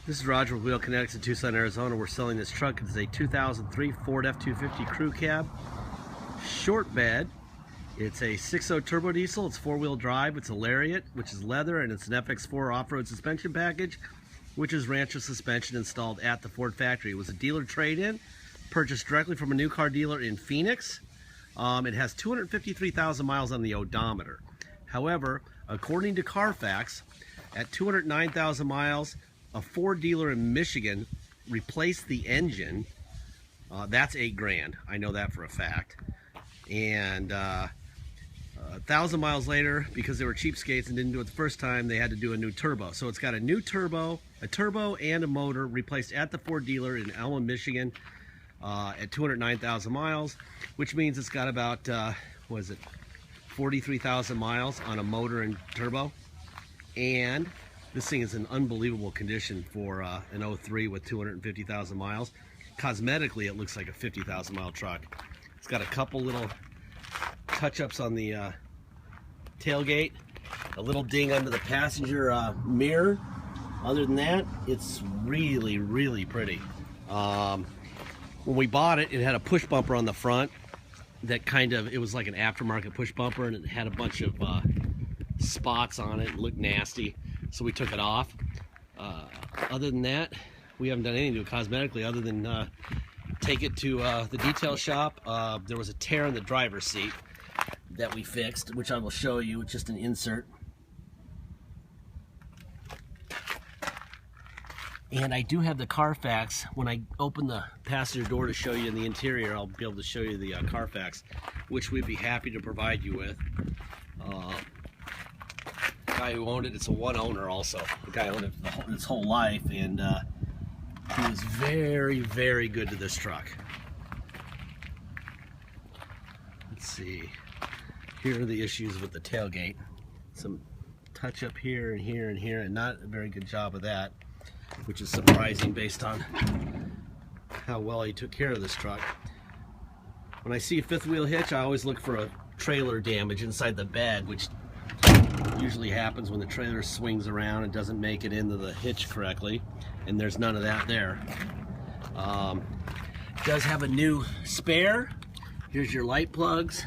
This is Roger with Wheel Kinetics in Tucson, Arizona. We're selling this truck. It's a 2003 Ford F-250 Crew Cab short bed. It's a 6.0 turbo diesel. It's four-wheel drive. It's a Lariat, which is leather, and it's an FX4 off-road suspension package, which is Rancher suspension installed at the Ford factory. It was a dealer trade-in, purchased directly from a new car dealer in Phoenix. It has 253,000 miles on the odometer. However, according to Carfax, at 209,000 miles, a Ford dealer in Michigan replaced the engine. That's $8,000. I know that for a fact. And 1,000 miles later, because they were cheapskates and didn't do it the first time, they had to do a new turbo. So it's got a new turbo, and a motor replaced at the Ford dealer in Elma, Michigan, at 209,000 miles, which means it's got about, 43,000 miles on a motor and turbo. And this thing is in unbelievable condition for an 03 with 250,000 miles. Cosmetically, it looks like a 50,000 mile truck. It's got a couple little touch-ups on the tailgate, a little ding under the passenger mirror. Other than that, it's really, really pretty. When we bought it, it had a push bumper on the front that it was like an aftermarket push bumper, and it had a bunch of spots on it. It looked nasty, so we took it off. Other than that, we haven't done anything to it cosmetically other than take it to the detail shop. There was a tear in the driver's seat that we fixed, which I will show you. It's just an insert. And I do have the Carfax. When I open the passenger door to show you in the interior, I'll be able to show you the Carfax, which we'd be happy to provide you with. The guy who owned it, it's a one owner also. The guy owned it his whole life, and he was very, very good to this truck. Let's see. Here are the issues with the tailgate. Some touch up here and here and here, and not a very good job of that, which is surprising based on how well he took care of this truck. When I see a fifth wheel hitch, I always look for a trailer damage inside the bed, which usually happens when the trailer swings around and doesn't make it into the hitch correctly, and there's none of that there. It does have a new spare. Here's your light plugs.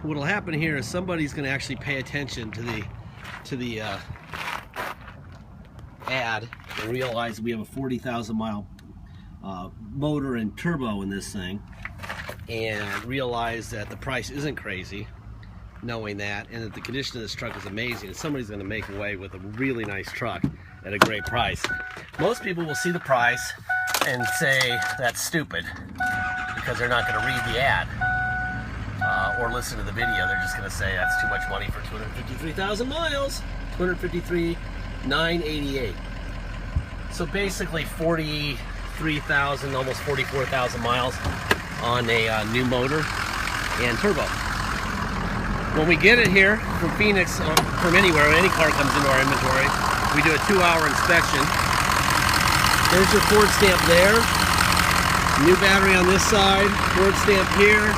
What'll happen here is somebody's going to actually pay attention to the ad and realize we have a 40,000 mile motor and turbo in this thing, and realize that the price isn't crazy, knowing that, and that the condition of this truck is amazing, and somebody's going to make away with a really nice truck at a great price. Most people will see the price and say that's stupid because they're not going to read the ad or listen to the video. They're just going to say that's too much money for 253,000 miles. 253,988. So basically 43,000, almost 44,000 miles on a new motor and turbo. When we get it here from Phoenix, from anywhere, any car comes into our inventory, we do a 2-hour inspection. There's your Ford stamp there. New battery on this side. Ford stamp here.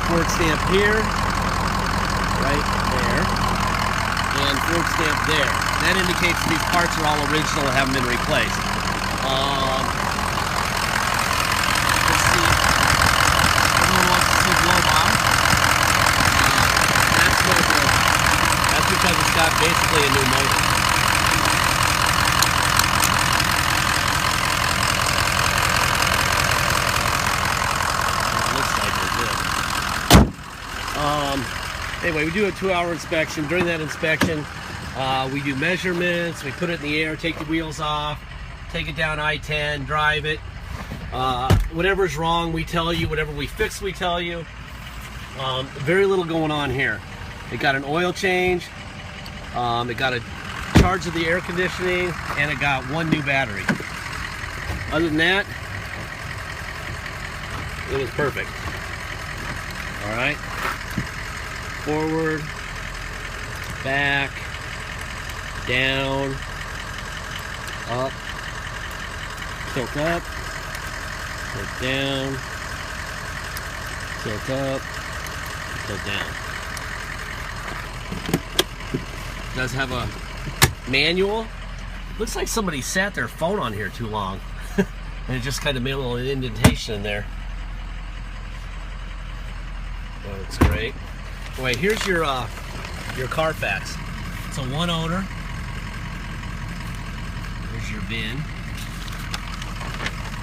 Ford stamp here. Right there. And Ford stamp there. That indicates these parts are all original and haven't been replaced. Let's see. Everyone wants to see blow bomb. That's no blow bomb. That's because it's got basically a new motor. It looks like we're good. Anyway, we do a 2-hour inspection. During that inspection, we do measurements, we put it in the air, take the wheels off, take it down I-10, drive it. Whatever's wrong, we tell you. Whatever we fix, we tell you. Very little going on here. It got an oil change, it got a charge of the air conditioning, and it got one new battery. Other than that, it was perfect. All right. Forward, back, down, up, tilt up, tilt down, tilt up, tilt down. It does have a manual. Looks like somebody sat their phone on here too long. And it just kind of made a little indentation in there. Oh, it's great. Anyway, here's your Carfax. It's a one owner. There's your VIN.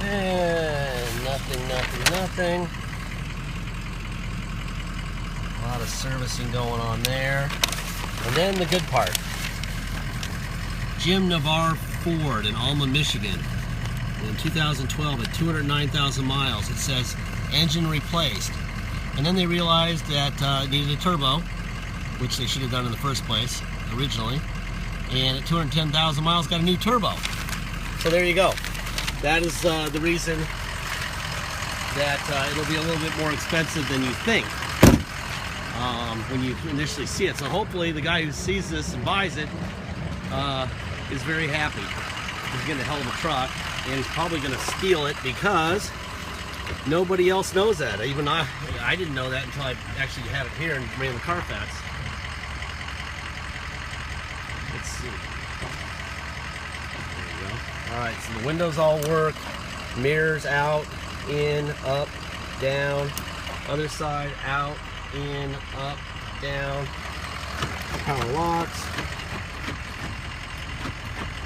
And nothing. A lot of servicing going on there. And then the good part. Jim Navarre Ford in Alma, Michigan. In 2012 at 209,000 miles. It says engine replaced. And then they realized that it needed a turbo, which they should have done in the first place, originally. And at 210,000 miles, got a new turbo. So there you go. That is the reason that it'll be a little bit more expensive than you think when you initially see it. So hopefully the guy who sees this and buys it is very happy. He's getting a hell of a truck, and he's probably going to steal it because nobody else knows that. Even I didn't know that until I actually had it here and ran the Carfax. Let's see. There you go. Alright, so the windows all work. Mirrors out, in, up, down. Other side, out, in, up, down. Power locks.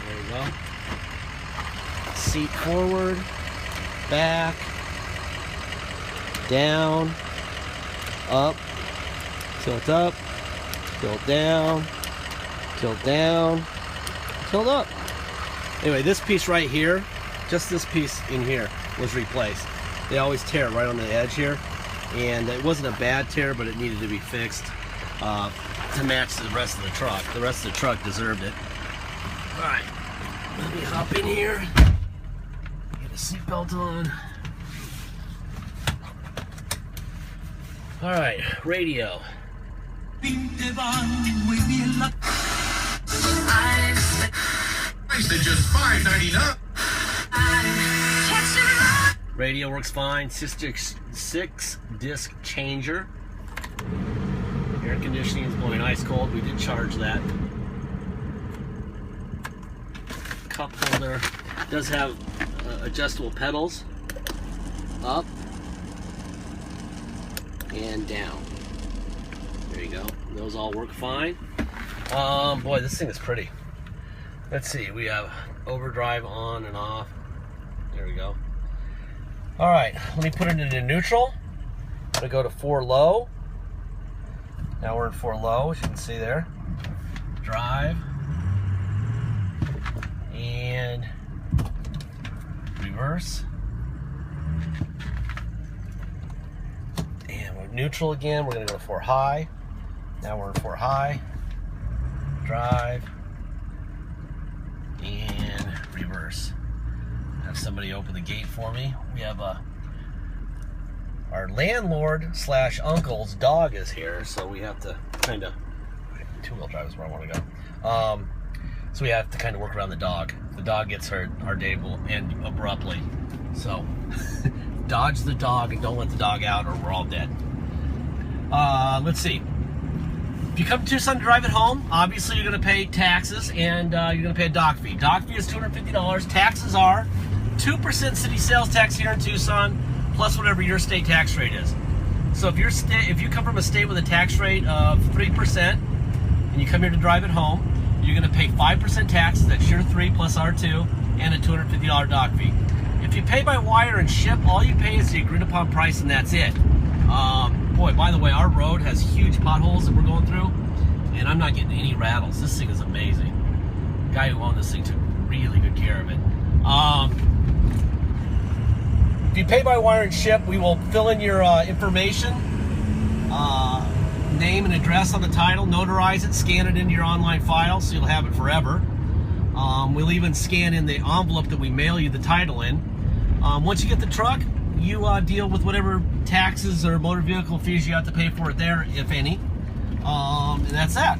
There you go. Seat forward, back, down, up, tilt up, tilt down, tilt down, tilt up. Anyway, this piece right here, just this piece in here was replaced. They always tear right on the edge here, and it wasn't a bad tear, but it needed to be fixed to match the rest of the truck. The rest of the truck deserved it. All right, let me hop in here. Get a seatbelt on. All right, radio. Just $5.99. Radio works fine. 6-disc changer. Air conditioning is blowing ice cold. We did charge that. Cup holder does have adjustable pedals, up and down. There you go. Those all work fine. Boy, this thing is pretty. Let's see. We have overdrive on and off. There we go. All right, let me put it into neutral. I'm gonna go to 4 low. Now we're in 4 low, as you can see there. Drive. And reverse. And we're neutral again. We're gonna go to 4 high. Now we're in 4 high. Drive. And reverse. Have somebody open the gate for me. We have our landlord / uncle's dog is here, so we have to kind of 2-wheel drive is where I want to go. So we have to kind of work around the dog. If the dog gets hurt, our day will end abruptly. So dodge the dog and don't let the dog out, or we're all dead. Let's see. If you come to Tucson to drive it home, obviously you're going to pay taxes and you're going to pay a dock fee. Dock fee is $250. Taxes are 2% city sales tax here in Tucson, plus whatever your state tax rate is. So if you come from a state with a tax rate of 3% and you come here to drive it home, you're going to pay 5% taxes. That's your 3 plus R2 and a $250 dock fee. If you pay by wire and ship, all you pay is the agreed upon price, and that's it. Boy, by the way, our road has huge potholes that we're going through, and I'm not getting any rattles. This thing is amazing. The guy who owned this thing took really good care of it. If you pay by wire and ship, we will fill in your information, name and address on the title, notarize it, scan it into your online file so you'll have it forever. We'll even scan in the envelope that we mail you the title in. Once you get the truck, you deal with whatever taxes or motor vehicle fees you have to pay for it there, if any. And that's that.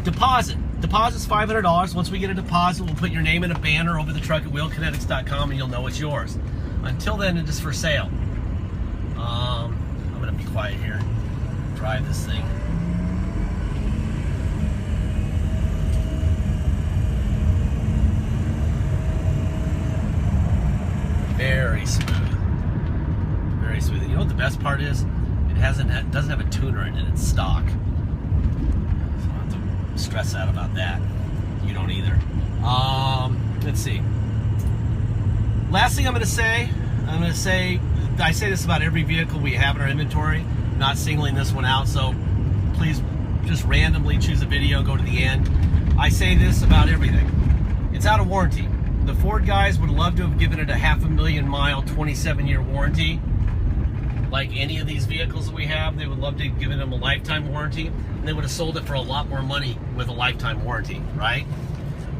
Deposit's $500. Once we get a deposit, we'll put your name in a banner over the truck at wheelkinetics.com and you'll know it's yours. Until then, it is for sale. I'm going to be quiet here. drive this thing. Very smooth. Very smooth. You know what the best part is? It doesn't have a tuner in it. It's stock. So I don't have to stress out about that. You don't either. Let's see. Last thing I'm going to say, I say this about every vehicle we have in our inventory, not singling this one out, so please just randomly choose a video, go to the end. I say this about everything. It's out of warranty. The Ford guys would love to have given it a 500,000 mile, 27-year warranty. Like any of these vehicles that we have, they would love to have given them a lifetime warranty, and they would have sold it for a lot more money with a lifetime warranty, right?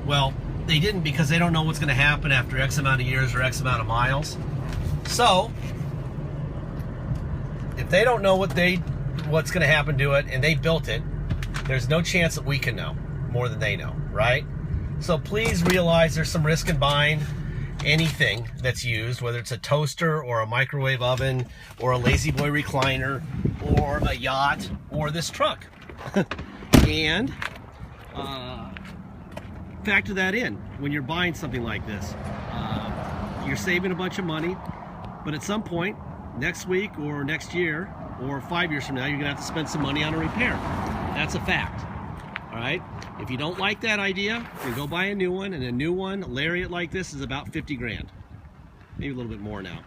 Well, they didn't, because they don't know what's going to happen after X amount of years or X amount of miles. So, if they don't know what's going to happen to it, and they built it, there's no chance that we can know more than they know, right? So please realize there's some risk in buying anything that's used, whether it's a toaster or a microwave oven or a lazy boy recliner or a yacht or this truck. And factor that in when you're buying something like this. You're saving a bunch of money, but at some point next week or next year or 5 years from now, you're gonna have to spend some money on a repair. That's a fact. All right, if you don't like that idea, then go buy a new one, and a new one, a Lariat like this, is about 50 grand, maybe a little bit more now.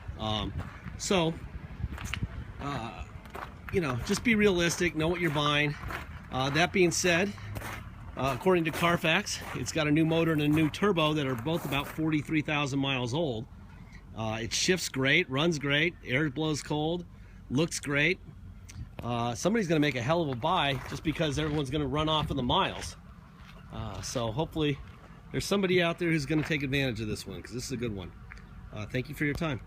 You know, just be realistic, know what you're buying. That being said, according to Carfax, it's got a new motor and a new turbo that are both about 43,000 miles old. It shifts great, runs great, air blows cold, looks great. Somebody's going to make a hell of a buy just because everyone's going to run off of the miles. So hopefully there's somebody out there who's going to take advantage of this one, because this is a good one. Thank you for your time.